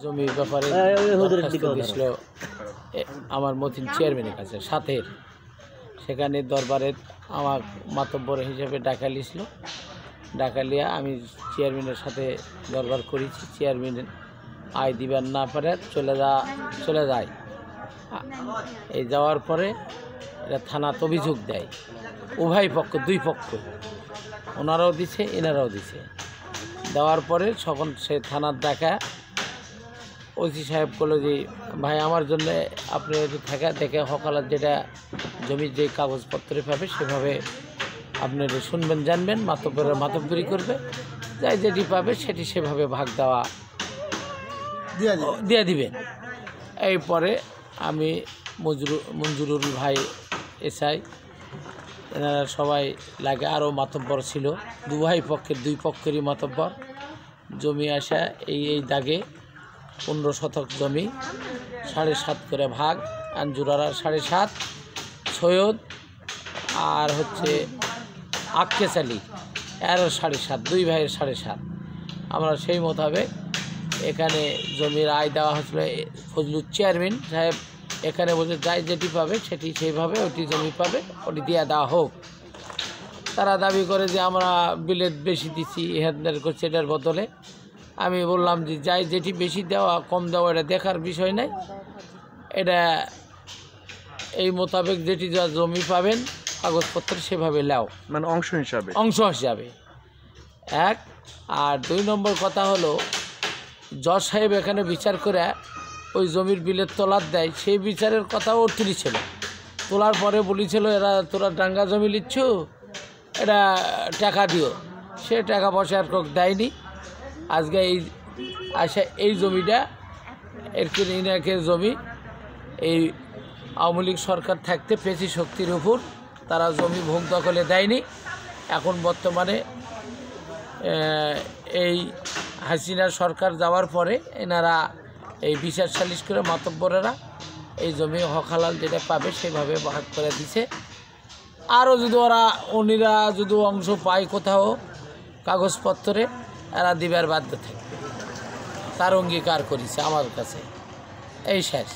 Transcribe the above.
জমির ব্যাপারে দিয়েছিল আমার মতিন চেয়ারম্যানের কাছে সাথের, সেখানে দরবারে আমার মাতব্বর হিসেবে ডাকালিছিল। ডাকালিয়া আমি চেয়ারম্যানের সাথে দরবার করেছি। চেয়ারম্যান আয় দিবার না পারে চলে যায়। এই যাওয়ার পরে এটা থানাতে অভিযোগ দেয়, উভয় পক্ষ, দুই পক্ষ, ওনারাও দিছে এনারাও দিছে। দেওয়ার পরে তখন সে থানার দেখা ওসি সাহেব বলল যে ভাই আমার জন্য আপনি একটু দেখে সকালে যেটা জমির যে কাগজপত্রে পাবে সেভাবে আপনি শুনবেন জানবেন, মাতব্বরের মাতব্বরি করবে, যাই যেটি পাবে সেটি সেভাবে ভাগ দেওয়া দিয়ে দিবেন। এরপরে আমি মঞ্জুরুল ভাই এসআই এনারা সবাই লাগে, আরও মাতব্বর ছিল, দুই পক্ষেরই মাতব্বর। জমি আসা এই দাগে 15 শতক জমি 7.5 করে ভাগ, আঞ্জুরারা 7.5, সৈয়দ আর হচ্ছে আক্কেস আলী এরও 7.5, দুই ভাইয়ের 7.5। আমরা সেই মোতাবেক এখানে জমির আয় দেওয়া হয়েছিল। ফজলুর চেয়ারম্যান সাহেব এখানে বলছে যাই যেটি পাবে সেটি সেইভাবে ওটি জমি পাবে, ওটি দিয়ে দেওয়া হোক। তারা দাবি করে যে আমরা বিলেত বেশি দিচ্ছি, হেদার করছে, এটার বদলে আমি বললাম যে যাই যেটি বেশি দেওয়া কম দেওয়া এটা দেখার বিষয় নাই, এটা এই মোতাবেক যেটি যা জমি পাবেন কাগজপত্র সেভাবে লাও, মানে অংশ হিসাবে এক। আর 2 নম্বর কথা হলো, জজ সাহেব এখানে বিচার করে ওই জমির বিলের তোলার দেয়, সেই বিচারের কথাও তুলেছিল। তোলার পরে বলেছিল এরা তোরা ডাঙ্গা জমি নিচ্ছ, এটা টাকা দিও, সে টাকা পয়সা আর দেয়নি। আজকে এই জমিটা ইনাকের জমি, এই আওয়ামী লীগ সরকার থাকতে পেশি শক্তির উপর তারা জমি ভোগ দখলে দেয়নি। এখন বর্তমানে এই হাসিনা সরকার যাওয়ার পরে এনারা এই বিচার সালিশ করে মাতব্বরেরা এই জমি হকহালাল যেটা পাবে সেভাবে ভাগ করে দিছে। আরও যদি উনিরা যদি অংশ পায় কোথাও কাগজপত্রে, এরা দিবার বাধ্য থাকবে, তার অঙ্গীকার করেছে আমার কাছে। এই শেষ।